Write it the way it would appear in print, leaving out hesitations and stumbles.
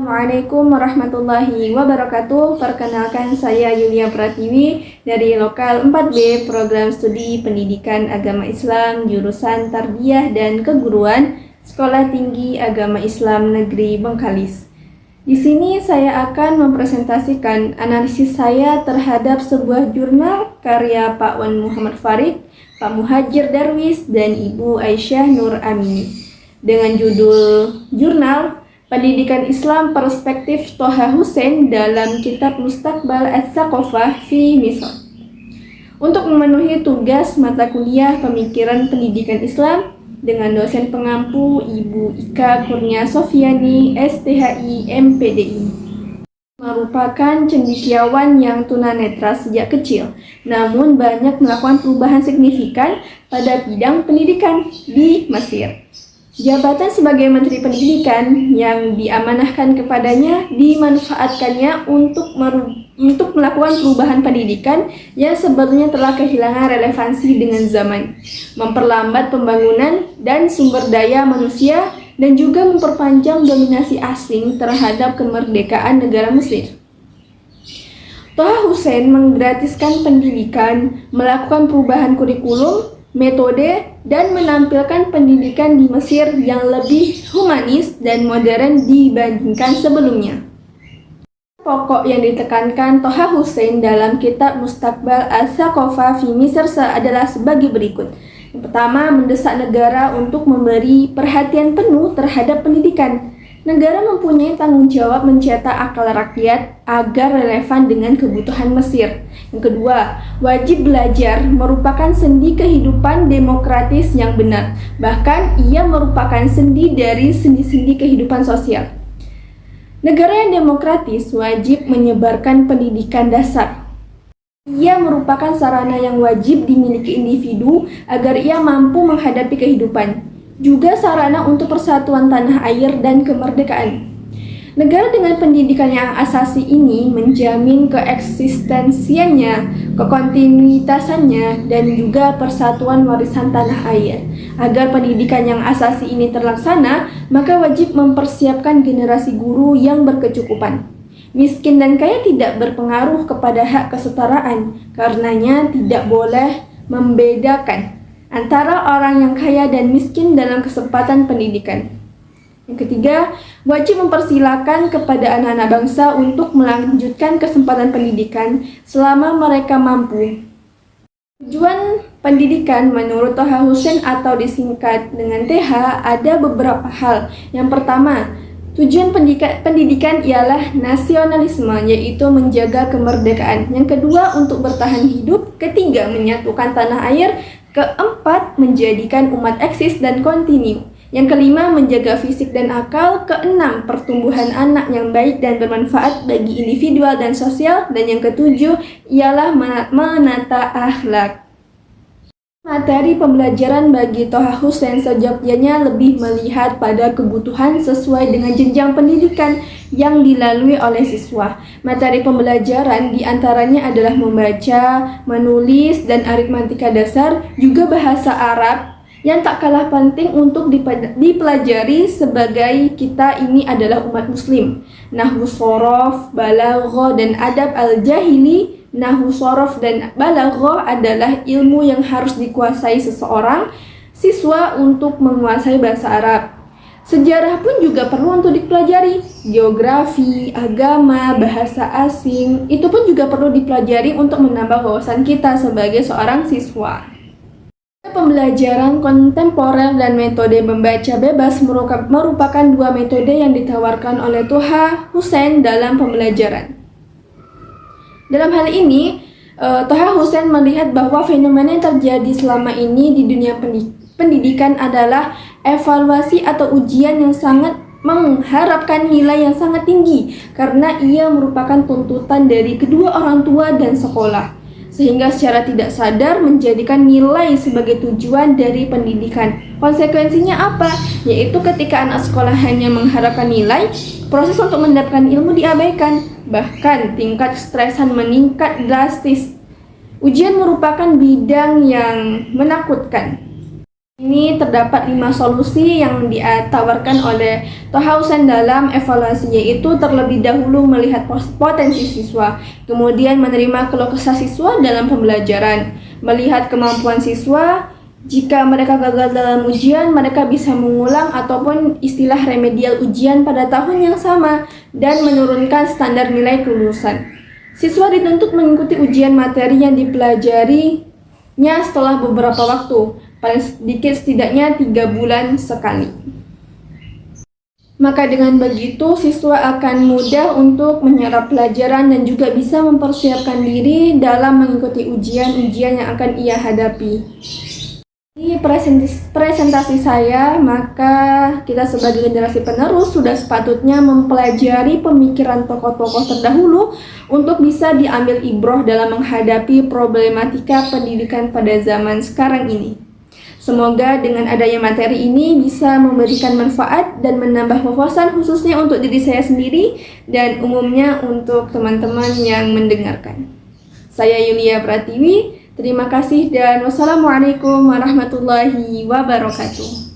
Assalamualaikum warahmatullahi wabarakatuh. Perkenalkan, saya Yulia Pratiwi dari Lokal 4B Program Studi Pendidikan Agama Islam jurusan Tarbiyah dan Keguruan Sekolah Tinggi Agama Islam Negeri Bengkalis. Di sini saya akan mempresentasikan analisis saya terhadap sebuah jurnal karya Pak Wan Muhammad Farid, Pak Muhajir Darwis, dan Ibu Aisyah Nur Amini dengan judul jurnal Pendidikan Islam Perspektif Thaha Hussein dalam Kitab Mustaqbal Ats-Tsaqafah fi Misr. Untuk memenuhi tugas mata kuliah Pemikiran Pendidikan Islam dengan dosen pengampu Ibu Ika Kurnia Sofiani, STHI, MPDI. Merupakan cendekiawan yang tunanetra sejak kecil, namun banyak melakukan perubahan signifikan pada bidang pendidikan di Mesir. Jabatan sebagai Menteri Pendidikan yang diamanahkan kepadanya dimanfaatkannya untuk melakukan perubahan pendidikan yang sebetulnya telah kehilangan relevansi dengan zaman, memperlambat pembangunan dan sumber daya manusia, dan juga memperpanjang dominasi asing terhadap kemerdekaan negara Mesir. Thaha Hussein menggratiskan pendidikan, melakukan perubahan kurikulum, metode, dan menampilkan pendidikan di Mesir yang lebih humanis dan modern dibandingkan sebelumnya. Pokok yang ditekankan Thaha Hussein dalam kitab Mustaqbal Ats-Tsaqafah fi Misr adalah sebagai berikut. Yang pertama, mendesak negara untuk memberi perhatian penuh terhadap pendidikan. Negara mempunyai tanggung jawab mencetak akal rakyat agar relevan dengan kebutuhan Mesir. Yang kedua, wajib belajar merupakan sendi kehidupan demokratis yang benar. Bahkan ia merupakan sendi dari sendi-sendi kehidupan sosial. Negara yang demokratis wajib menyebarkan pendidikan dasar. Ia merupakan sarana yang wajib dimiliki individu agar ia mampu menghadapi kehidupan. Juga sarana untuk persatuan tanah air dan kemerdekaan. Negara dengan pendidikan yang asasi ini menjamin keeksistensiannya, kekontinuitasannya, dan juga persatuan warisan tanah air. Agar pendidikan yang asasi ini terlaksana, maka wajib mempersiapkan generasi guru yang berkecukupan. Miskin dan kaya tidak berpengaruh kepada hak kesetaraan, karenanya tidak boleh membedakan antara orang yang kaya dan miskin dalam kesempatan pendidikan. Yang ketiga, wajib mempersilakan kepada anak-anak bangsa untuk melanjutkan kesempatan pendidikan selama mereka mampu. Tujuan pendidikan menurut Thaha Hussein atau disingkat dengan TH ada beberapa hal. Yang pertama, tujuan pendidikan ialah nasionalisme, yaitu menjaga kemerdekaan. Yang kedua, untuk bertahan hidup. Ketiga, menyatukan tanah air. Keempat, menjadikan umat eksis dan kontinu. Yang kelima, menjaga fisik dan akal. Keenam, pertumbuhan anak yang baik dan bermanfaat bagi individual dan sosial. Dan yang ketujuh, ialah menata akhlak. Materi pembelajaran bagi Thaha Hussein sejatinya lebih melihat pada kebutuhan sesuai dengan jenjang pendidikan yang dilalui oleh siswa. Materi pembelajaran diantaranya adalah membaca, menulis, dan aritmatika dasar, juga bahasa Arab yang tak kalah penting untuk dipelajari sebagai kita ini adalah umat muslim. Nahwu shorof, balaghah, dan adab al-jahili. Nahwu shorof dan balaghah adalah ilmu yang harus dikuasai seseorang siswa untuk menguasai bahasa Arab. Sejarah pun juga perlu untuk dipelajari. Geografi, agama, bahasa asing, itu pun juga perlu dipelajari untuk menambah wawasan kita sebagai seorang siswa. Pembelajaran kontemporer dan metode membaca bebas merupakan dua metode yang ditawarkan oleh Thaha Hussein dalam pembelajaran. Dalam hal ini, Thaha Hussein melihat bahwa fenomena yang terjadi selama ini di dunia pendidikan adalah evaluasi atau ujian yang sangat mengharapkan nilai yang sangat tinggi karena ia merupakan tuntutan dari kedua orang tua dan sekolah, sehingga secara tidak sadar menjadikan nilai sebagai tujuan dari pendidikan. Konsekuensinya apa? Yaitu ketika anak sekolah hanya mengharapkan nilai, proses untuk mendapatkan ilmu diabaikan. Bahkan tingkat stresan meningkat drastis. Ujian merupakan bidang yang menakutkan. Ini terdapat 5 solusi yang ditawarkan oleh Tohausen dalam evaluasi, yaitu terlebih dahulu melihat potensi siswa, kemudian menerima keluh kesah siswa dalam pembelajaran, melihat kemampuan siswa. Jika mereka gagal dalam ujian, mereka bisa mengulang ataupun istilah remedial ujian pada tahun yang sama dan menurunkan standar nilai kelulusan. Siswa dituntut mengikuti ujian materi yang dipelajarinya setelah beberapa waktu, paling sedikit setidaknya 3 bulan sekali. Maka dengan begitu, siswa akan mudah untuk menyerap pelajaran dan juga bisa mempersiapkan diri dalam mengikuti ujian-ujian yang akan ia hadapi. Di presentasi saya, maka kita sebagai generasi penerus sudah sepatutnya mempelajari pemikiran tokoh-tokoh terdahulu untuk bisa diambil ibroh dalam menghadapi problematika pendidikan pada zaman sekarang ini. Semoga dengan adanya materi ini bisa memberikan manfaat dan menambah wawasan khususnya untuk diri saya sendiri dan umumnya untuk teman-teman yang mendengarkan. Saya Yulia Pratiwi. Terima kasih dan wassalamualaikum warahmatullahi wabarakatuh.